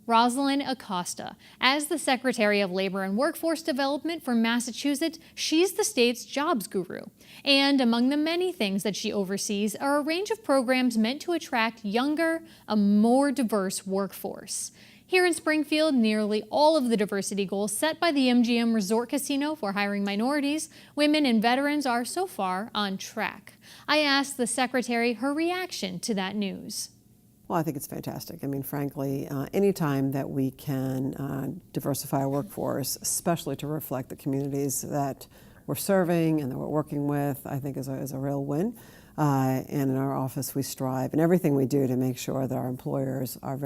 Rosalin Acosta. As the Secretary of Labor and Workforce Development for Massachusetts, she's the state's jobs guru. And among the many things that she oversees are a range of programs meant to attract younger, a more diverse workforce. Here in Springfield, nearly all of the diversity goals set by the MGM Resort Casino for hiring minorities, women, and veterans are so far on track. I asked the Secretary her reaction to that news. Well, I think it's fantastic. I mean, frankly, anytime that we can diversify our workforce, especially to reflect the communities that we're serving and that we're working with, I think is a real win. And in our office, we strive in everything we do to make sure that our employers are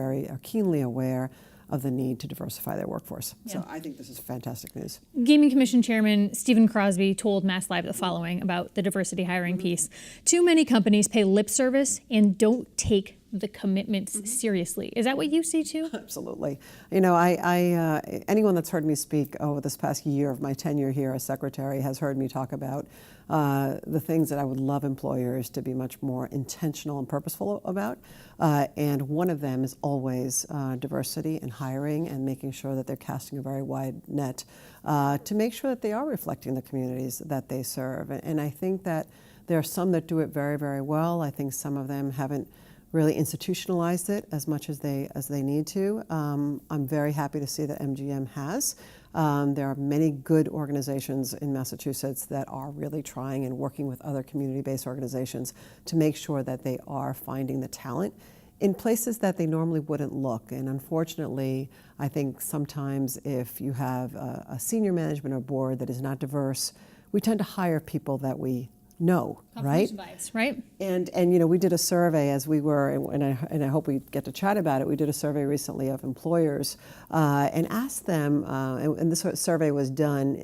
keenly aware of the need to diversify their workforce. Yeah. So I think this is fantastic news. Gaming Commission Chairman Stephen Crosby told Mass Live the following about the diversity hiring piece. Too many companies pay lip service and don't take the commitments seriously. Is that what you see too? Absolutely. You know, anyone that's heard me speak over this past year of my tenure here as Secretary has heard me talk about the things that I would love employers to be much more intentional and purposeful about. And one of them is always diversity in hiring and making sure that they're casting a very wide net to make sure that they are reflecting the communities that they serve. And I think that there are some that do it very, very well. I think some of them haven't really institutionalized it as much as they need to. I'm very happy to see that MGM has. There are many good organizations in Massachusetts that are really trying and working with other community-based organizations to make sure that they are finding the talent in places that they normally wouldn't look. And unfortunately, I think sometimes if you have a senior management or board that is not diverse, we tend to hire people that we know, right? Bias, right? And you know, we did a survey as we were, and I hope we get to chat about it. We did a survey recently of employers and asked them, and this survey was done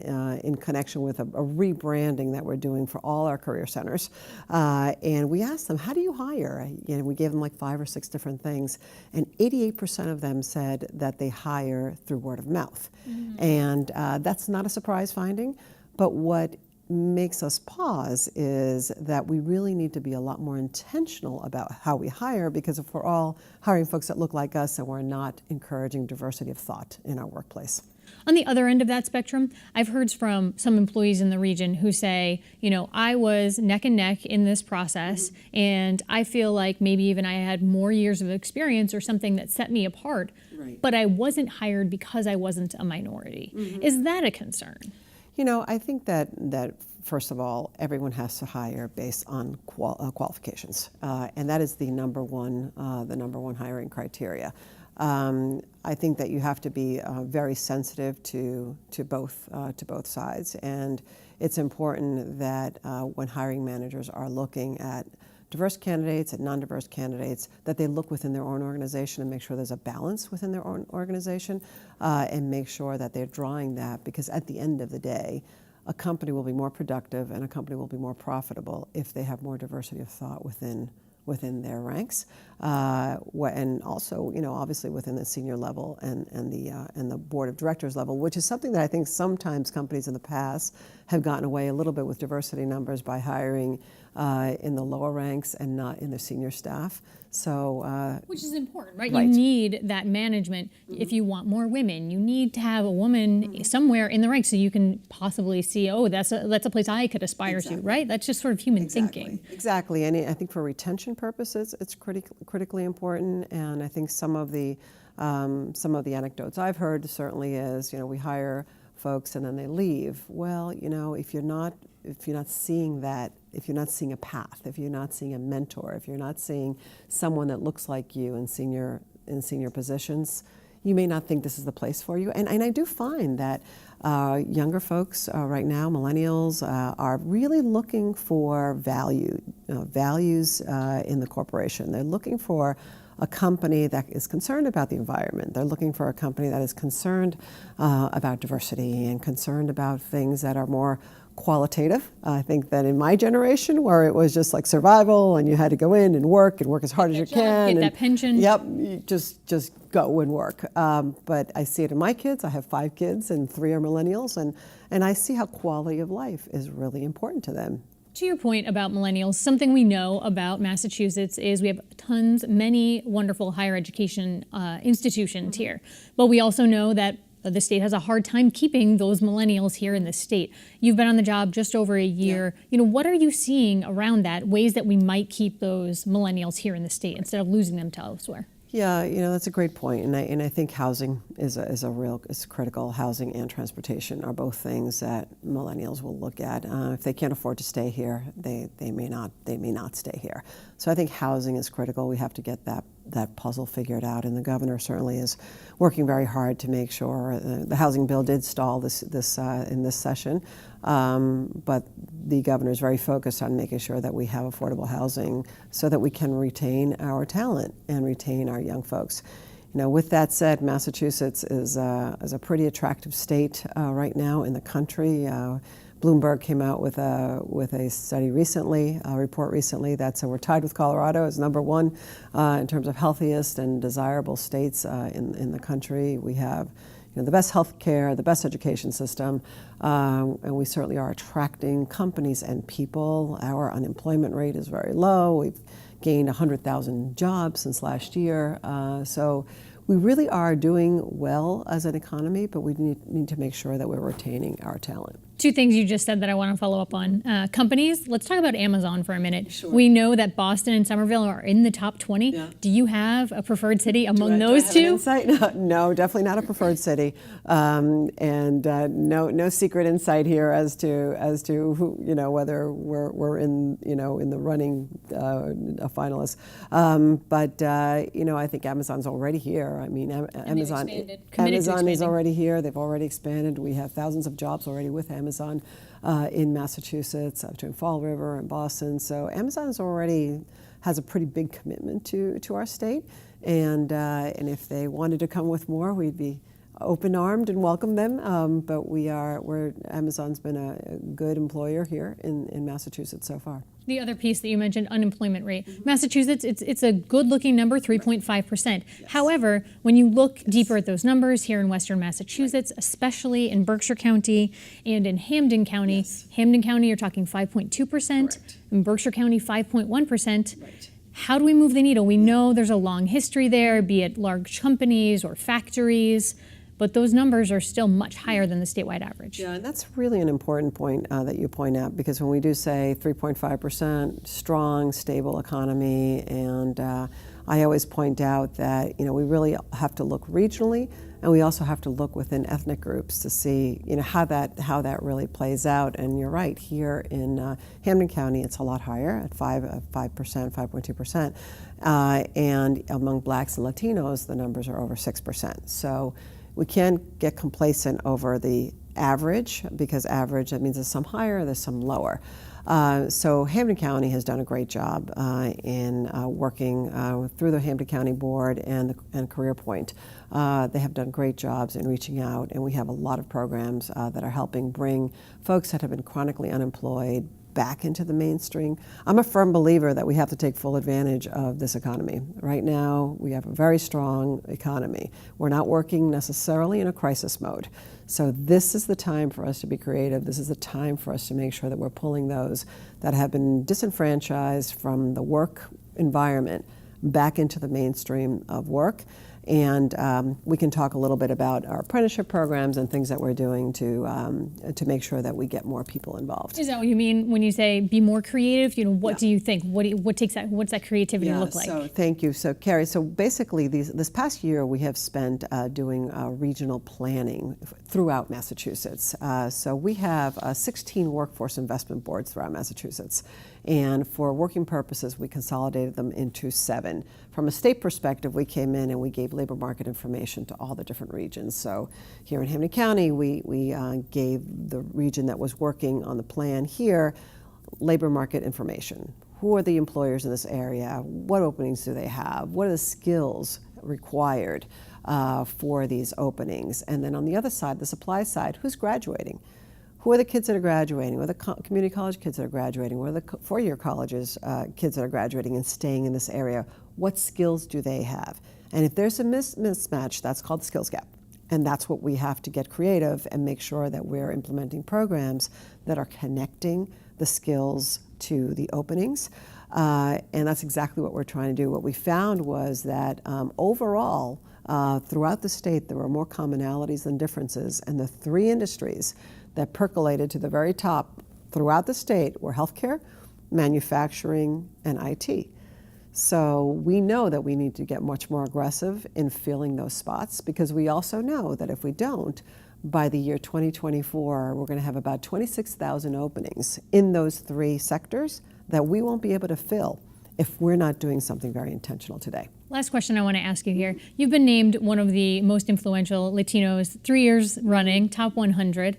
in connection with a rebranding that we're doing for all our career centers. And we asked them, how do you hire? And we gave them like 5 or 6 different things, and 88% of them said that they hire through word of mouth. Mm-hmm. And that's not a surprise finding, but what makes us pause is that we really need to be a lot more intentional about how we hire, because if we're all hiring folks that look like us and we're not encouraging diversity of thought in our workplace. On the other end of that spectrum, I've heard from some employees in the region who say, you know, I was neck and neck in this process, mm-hmm. and I feel like maybe even I had more years of experience or something that set me apart, right. But I wasn't hired because I wasn't a minority. Mm-hmm. Is that a concern? You know, I think that first of all, everyone has to hire based on qualifications, and that is the number one hiring criteria. I think that you have to be very sensitive to both sides, and it's important that when hiring managers are looking at diverse candidates and non-diverse candidates, that they look within their own organization and make sure there's a balance within their own organization, and make sure that they're drawing that, because at the end of the day, a company will be more productive and a company will be more profitable if they have more diversity of thought within their ranks, and also, you know, obviously within the senior level and the board of directors level, which is something that I think sometimes companies in the past have gotten away a little bit with diversity numbers by hiring in the lower ranks and not in the senior staff. So, which is important, right? You need that management. Mm-hmm. If you want more women, you need to have a woman mm-hmm. somewhere in the ranks so you can possibly see, oh, that's a place I could aspire to, right? That's just sort of human thinking. Exactly, and I think for retention purposes, it's critically important. And I think some of the anecdotes I've heard certainly is, you know, we hire folks and then they leave. Well, you know, if you're not seeing that, if you're not seeing a path, if you're not seeing a mentor, if you're not seeing someone that looks like you in senior positions, you may not think this is the place for you. And I do find that younger folks right now, millennials, are really looking for values in the corporation. They're looking for a company that is concerned about the environment. They're looking for a company that is concerned about diversity and concerned about things that are more qualitative. I think that in my generation, where it was just like survival and you had to go in and work as hard as you can. Get that pension. Yep, you just go and work. But I see it in my kids. I have 5 kids and 3 are millennials, and I see how quality of life is really important to them. To your point about millennials, something we know about Massachusetts is we have many wonderful higher education institutions here. But we also know that the state has a hard time keeping those millennials here in the state. You've been on the job just over a year. What are you seeing around that, ways that we might keep those millennials here in the state instead of losing them to elsewhere? Yeah, that's a great point, and I think housing is critical. Housing and transportation are both things that millennials will look at. If they can't afford to stay here, they may not stay here. So I think housing is critical. We have to get that puzzle figured out, and the governor certainly is working very hard to make sure. The housing bill did stall in this session, but the governor is very focused on making sure that we have affordable housing so that we can retain our talent and retain our young folks. With that said, Massachusetts is a pretty attractive state right now in the country. Bloomberg came out with a study recently, a report recently that we're tied with Colorado as number one in terms of healthiest and desirable states in the country. We have the best health care, the best education system, and we certainly are attracting companies and people. Our unemployment rate is very low. We've gained 100,000 jobs since last year. So we really are doing well as an economy, but we need to make sure that we're retaining our talent. Two things you just said that I want to follow up on. Companies, let's talk about Amazon for a minute. Sure. We know that Boston and Somerville are in the top 20. Yeah. Do you have a preferred city among those two? Insight? No, definitely not a preferred city, and no secret insight here as to who, whether we're in the running a finalist. But I think Amazon's already here. I mean, Amazon is already here. They've already expanded. We have thousands of jobs already with Amazon in Massachusetts, between Fall River and Boston. So Amazon has a pretty big commitment to our state, and if they wanted to come with more, we'd be open-armed and welcome them. But Amazon's been a good employer here in Massachusetts so far. The other piece that you mentioned, unemployment rate. Mm-hmm. Massachusetts, it's a good-looking number, 3.5%. Yes. However, when you look deeper at those numbers here in Western Massachusetts, especially in Berkshire County and in Hampden County, Hampden County, you're talking 5.2%, in Berkshire County, 5.1%. Right. How do we move the needle? We know there's a long history there, be it large companies or factories, but those numbers are still much higher than the statewide average. Yeah, and that's really an important point that you point out, because when we do say 3.5%, strong, stable economy, and I always point out that we really have to look regionally, and we also have to look within ethnic groups to see how that really plays out. And you're right, here in Hampden County, it's a lot higher at 5.2%, and among Blacks and Latinos, the numbers are over 6%. So we can't get complacent over the average, because average, that means there's some higher, there's some lower. So Hampden County has done a great job in working through the Hampden County Board and Career Point. They have done great jobs in reaching out, and we have a lot of programs that are helping bring folks that have been chronically unemployed back into the mainstream. I'm a firm believer that we have to take full advantage of this economy. Right now, we have a very strong economy. We're not working necessarily in a crisis mode. So this is the time for us to be creative. This is the time for us to make sure that we're pulling those that have been disenfranchised from the work environment back into the mainstream of work. And we can talk a little bit about our apprenticeship programs and things that we're doing to make sure that we get more people involved. Is that what you mean when you say be more creative? What do you think? What's that creativity look like? So thank you. So Carrie, so basically this past year we have spent doing regional planning throughout Massachusetts. So we have 16 workforce investment boards throughout Massachusetts. And for working purposes, we consolidated them into 7. From a state perspective, we came in and we gave labor market information to all the different regions. So here in Hampden County, we gave the region that was working on the plan here labor market information. Who are the employers in this area? What openings do they have? What are the skills required for these openings? And then on the other side, the supply side, who's graduating? Who are the kids that are graduating? Who are the community college kids that are graduating? What are the four-year colleges kids that are graduating and staying in this area? What skills do they have? And if there's a mismatch, that's called the skills gap. And that's what we have to get creative and make sure that we're implementing programs that are connecting the skills to the openings. And that's exactly what we're trying to do. What we found was that overall, throughout the state, there were more commonalities than differences, and the three industries that percolated to the very top throughout the state were healthcare, manufacturing, and IT. So we know that we need to get much more aggressive in filling those spots, because we also know that if we don't, by the year 2024, we're going to have about 26,000 openings in those three sectors that we won't be able to fill if we're not doing something very intentional today. Last question I want to ask you here. You've been named one of the most influential Latinos 3 years running, top 100.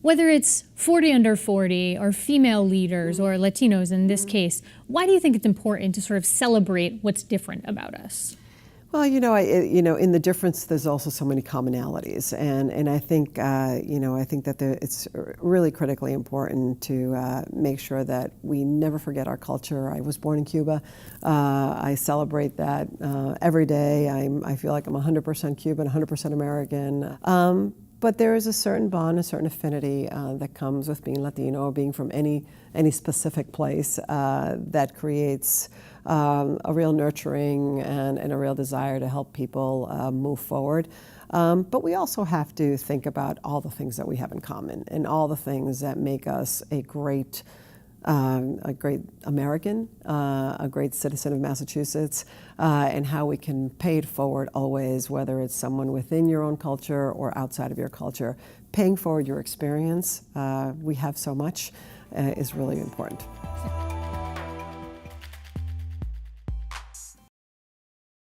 Whether it's 40 under 40 or female leaders or Latinos in this case, why do you think it's important to sort of celebrate what's different about us? Well, in the difference, there's also so many commonalities, and I think, I think that it's really critically important to make sure that we never forget our culture. I was born in Cuba. I celebrate that every day. I feel like I'm 100% Cuban, 100% American. But there is a certain bond, a certain affinity that comes with being Latino or being from any specific place that creates a real nurturing and a real desire to help people move forward. But we also have to think about all the things that we have in common and all the things that make us a great American, a great citizen of Massachusetts, and how we can pay it forward always, whether it's someone within your own culture or outside of your culture. Paying forward your experience, we have so much, is really important.